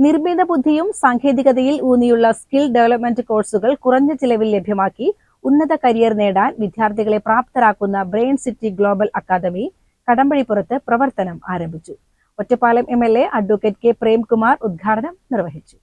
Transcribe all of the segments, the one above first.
നിർമ്മിത ബുദ്ധിയും സാങ്കേതികതയിൽ ഊന്നിയുള്ള skill development കോഴ്സുകൾ കുറഞ്ഞ ചിലവിൽ ലഭ്യമാക്കി ഉന്നത കരിയർ നേടാൻ വിദ്യാർത്ഥികളെ പ്രാപ്തരാക്കുന്ന ബ്രെയിൻ സിറ്റി ഗ്ലോബൽ അക്കാദമി കടമ്പഴിപ്പുറത്ത് പ്രവർത്തനം ആരംഭിച്ചു. Ottapalam MLA advocate K Premkumar ഉദ്ഘാടനം നിർവഹിച്ചു.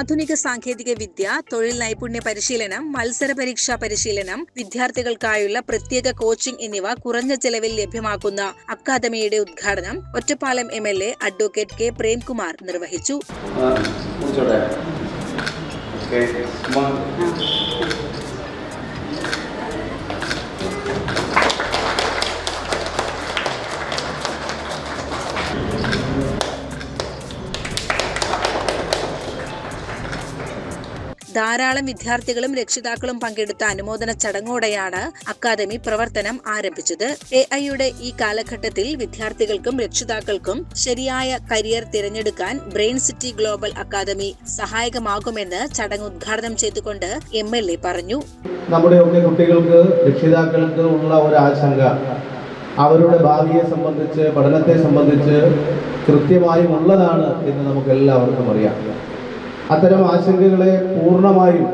ആധുനിക സാങ്കേതിക വിദ്യ, തൊഴിൽ നൈപുണ്യ പരിശീലനം, മത്സര പരീക്ഷാ പരിശീലനം, വിദ്യാർത്ഥികൾക്കായുള്ള പ്രത്യേക കോച്ചിംഗ് എന്നിവ കുറഞ്ഞ ചെലവിൽ ലഭ്യമാക്കുന്ന അക്കാദമിയുടെ ഉദ്ഘാടനം Ottapalam MLA advocate K Premkumar നിർവഹിച്ചു. ധാരാളം വിദ്യാർത്ഥികളും രക്ഷിതാക്കളും പങ്കെടുത്ത അനുമോദന ചടങ്ങോടെയാണ് അക്കാദമി പ്രവർത്തനം ആരംഭിച്ചത്. AI-യുടെ ഈ കാലഘട്ടത്തിൽ വിദ്യാർത്ഥികൾക്കും രക്ഷിതാക്കൾക്കും ശരിയായ കരിയർ തിരഞ്ഞെടുക്കാൻ ബ്രെയിൻ സിറ്റി ഗ്ലോബൽ അക്കാദമി സഹായകമാകുമെന്ന് ചടങ്ങ് ഉദ്ഘാടനം ചെയ്തുകൊണ്ട് MLA പറഞ്ഞു. നമ്മുടെയൊക്കെ കുട്ടികൾക്ക്, രക്ഷിതാക്കൾക്ക് ഉള്ള ഒരു ആശങ്ക അവരുടെ ഭാവിയെ സംബന്ധിച്ച്, പഠനത്തെ സംബന്ധിച്ച് കൃത്യമായും ഉള്ളതാണ് എന്ന് നമുക്ക് എല്ലാവർക്കും അറിയാം. അത്തരം ആശങ്കകളെ പൂർണ്ണമായും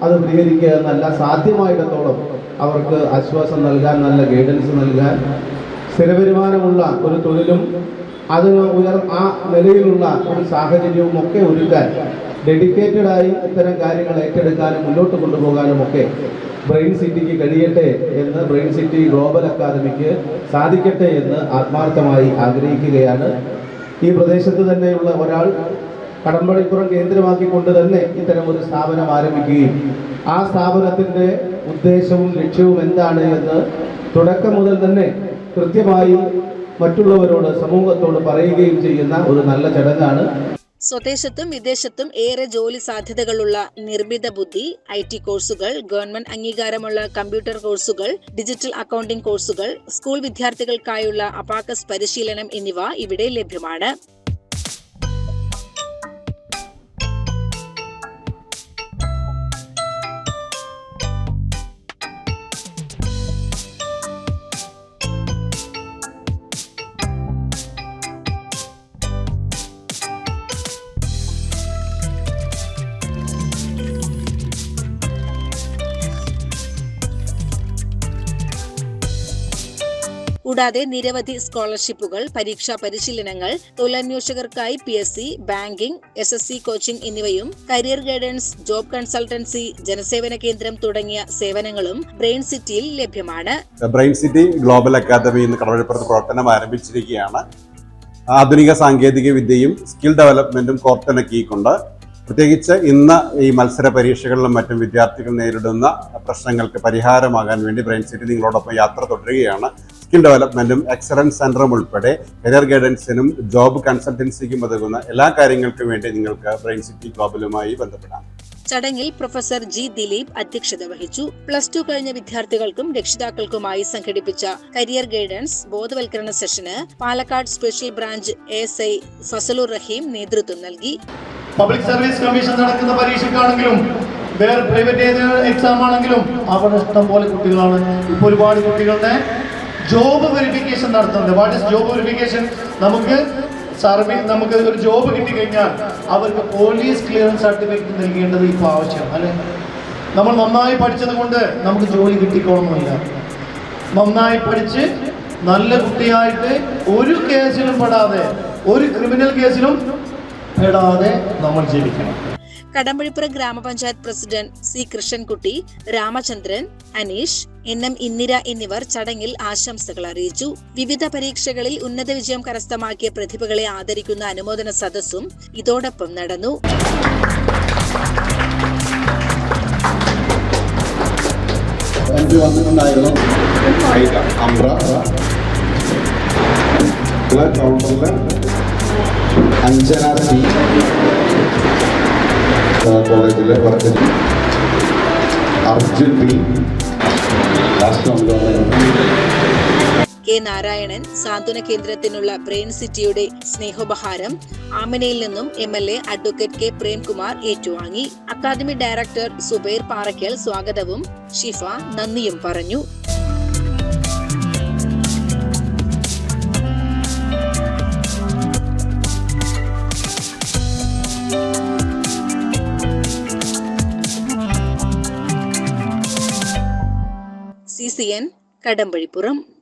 അത് പരിഹരിക്കുക എന്നല്ല, സാധ്യമായിടത്തോളം അവർക്ക് ആശ്വാസം നൽകാൻ, നല്ല ഗൈഡൻസ് നൽകാൻ, സ്ഥിരവരുമാനമുള്ള ഒരു തൊഴിലും അതിന് ആ നിലയിലുള്ള ഒരു സാഹചര്യവും ഒക്കെ ഒരുക്കാൻ, ഡെഡിക്കേറ്റഡായി ഇത്തരം കാര്യങ്ങൾ ഏറ്റെടുക്കാനും മുന്നോട്ട് കൊണ്ടുപോകാനും ഒക്കെ ബ്രെയിൻ സിറ്റിക്ക് കഴിയട്ടെ എന്ന്, ബ്രെയിൻ സിറ്റി ഗ്ലോബൽ അക്കാദമിക്ക് സാധിക്കട്ടെ എന്ന് ആത്മാർത്ഥമായി ആഗ്രഹിക്കുകയാണ്. ഈ പ്രദേശത്ത് തന്നെയുള്ള ഒരാൾ കടമ്പഴിപ്പുറം കേന്ദ്രമാക്കിക്കൊണ്ട് തന്നെ ഇത്തരം ഒരു സ്ഥാപനം ആരംഭിക്കുകയും ആ സ്ഥാപനത്തിൻ്റെ ഉദ്ദേശവും ലക്ഷ്യവും എന്താണ് എന്ന് തുടക്കം മുതൽ തന്നെ കൃത്യമായി മറ്റുള്ളവരോട്, സമൂഹത്തോട് പറയുകയും ചെയ്യുന്ന ഒരു നല്ല ചടങ്ങാണ്. സ്വദേശത്തും വിദേശത്തും ഏറെ ജോലി സാധ്യതകളുള്ള നിർമ്മിത ബുദ്ധി, IT കോഴ്സുകൾ, ഗവൺമെന്റ് അംഗീകാരമുള്ള കമ്പ്യൂട്ടർ കോഴ്സുകൾ, ഡിജിറ്റൽ അക്കൗണ്ടിംഗ് കോഴ്സുകൾ, സ്കൂൾ വിദ്യാർത്ഥികൾക്കായുള്ള അബാക്കസ് പരിശീലനം എന്നിവ ഇവിടെ ലഭ്യമാണ്. കൂടാതെ നിരവധി സ്കോളർഷിപ്പുകൾ, പരീക്ഷാ പരിശീലനങ്ങൾ, തൊഴിലന്വേഷകർക്കായി PSC, ബാങ്കിംഗ്, SSC കോച്ചിംഗ് എന്നിവയും കരിയർ ഗൈഡൻസ്, ജോബ് കൺസൾട്ടൻസി, ജനസേവന കേന്ദ്രം തുടങ്ങിയ സേവനങ്ങളും ബ്രെയിൻ സിറ്റിയിൽ ലഭ്യമാണ്. ബ്രെയിൻ സിറ്റി ഗ്ലോബൽ അക്കാദമി ഇന്ന് കടമ്പഴിപ്പുറത്ത് പ്രവർത്തനം ആരംഭിച്ചിരിക്കുകയാണ്. ആധുനിക സാങ്കേതിക വിദ്യയും സ്കിൽ ഡെവലപ്മെന്റും കോർത്തിണക്കിക്കൊണ്ട്, പ്രത്യേകിച്ച് ഇന്ന് ഈ മത്സര പരീക്ഷകളിലും മറ്റും വിദ്യാർത്ഥികൾ നേരിടുന്ന പ്രശ്നങ്ങൾക്ക് പരിഹാരമാകാൻ വേണ്ടി ബ്രെയിൻ സിറ്റി നിങ്ങളോടൊപ്പം യാത്ര തുടരുകയാണ്. സ്കിൽ ഡെവലപ്മെന്റും എക്സലൻസ് സെന്ററും ഉൾപ്പെടെ കരിയർ ഗൈഡൻസിനും ജോബ് കൺസൾട്ടൻസിക്കും ഉതകുന്ന എല്ലാ കാര്യങ്ങൾക്കും വേണ്ടി നിങ്ങൾക്ക് ബ്രെയിൻ സിറ്റി ഗ്ലോബലുമായി ബന്ധപ്പെടാം. ചടങ്ങിൽ പ്രൊഫസർ G. ദിലീപ് അധ്യക്ഷത വഹിച്ചു. +2 കഴിഞ്ഞ വിദ്യാർത്ഥികൾക്കും രക്ഷിതാക്കൾക്കുമായി സംഘടിപ്പിച്ച കരിയർ ഗൈഡൻസ് ബോധവൽക്കരണ സെഷന് Palakkad special branch ASI Fazalur Rahim നേതൃത്വം നൽകി. പബ്ലിക് സർവീസ് കമ്മീഷൻ നടക്കുന്ന പരീക്ഷയ്ക്കാണെങ്കിലും വേറെ പ്രൈവറ്റ് എക്സാം ആണെങ്കിലും അവിടെ ഇഷ്ടം പോലെ കുട്ടികളാണ്. ഇപ്പോൾ ഒരുപാട് കുട്ടികളുടെ ജോബ് വെരിഫിക്കേഷൻ നടത്തുന്നുണ്ട്. What is job verification? നമുക്ക് ഒരു ജോബ് കിട്ടിക്കഴിഞ്ഞാൽ അവർക്ക് പോലീസ് ക്ലിയറൻസ് സർട്ടിഫിക്കറ്റ് നൽകേണ്ടത് ഇപ്പോൾ ആവശ്യം അല്ലെ? നമ്മൾ നന്നായി പഠിച്ചത് കൊണ്ട് നമുക്ക് ജോലി കിട്ടിക്കോളണമെന്നില്ല. നന്നായി പഠിച്ച് നല്ല കുട്ടിയായിട്ട് ഒരു കേസിലും പെടാതെ, ഒരു ക്രിമിനൽ കേസിലും പെടാതെ നമ്മൾ ജീവിക്കണം. കടമ്പഴിപ്പുറം ഗ്രാമപഞ്ചായത്ത് president C. Krishnankutty, Ramachandran, Aneesh, NM Indira എന്നിവർ ചടങ്ങിൽ ആശംസകൾ അറിയിച്ചു. വിവിധ പരീക്ഷകളിൽ ഉന്നത വിജയം കരസ്ഥമാക്കിയ പ്രതിഭകളെ ആദരിക്കുന്ന അനുമോദന സദസ്സും ഇതോടൊപ്പം നടന്നു. കോളേജിലെ work Arjun P. K Narayanan സാന്ത്വന കേന്ദ്രത്തിനുള്ള ബ്രെയിൻ സിറ്റിയുടെ സ്നേഹോപഹാരം ആമിനയിൽ നിന്നും MLA അഡ്വക്കേറ്റ് കെ പ്രേംകുമാർ ഏറ്റുവാങ്ങി. അക്കാദമി ഡയറക്ടർ സുബൈർ പാറയ്ക്കൽ സ്വാഗതവും ഷിഫ നന്ദിയും പറഞ്ഞു. CCN കടമ്പഴിപ്പുറം.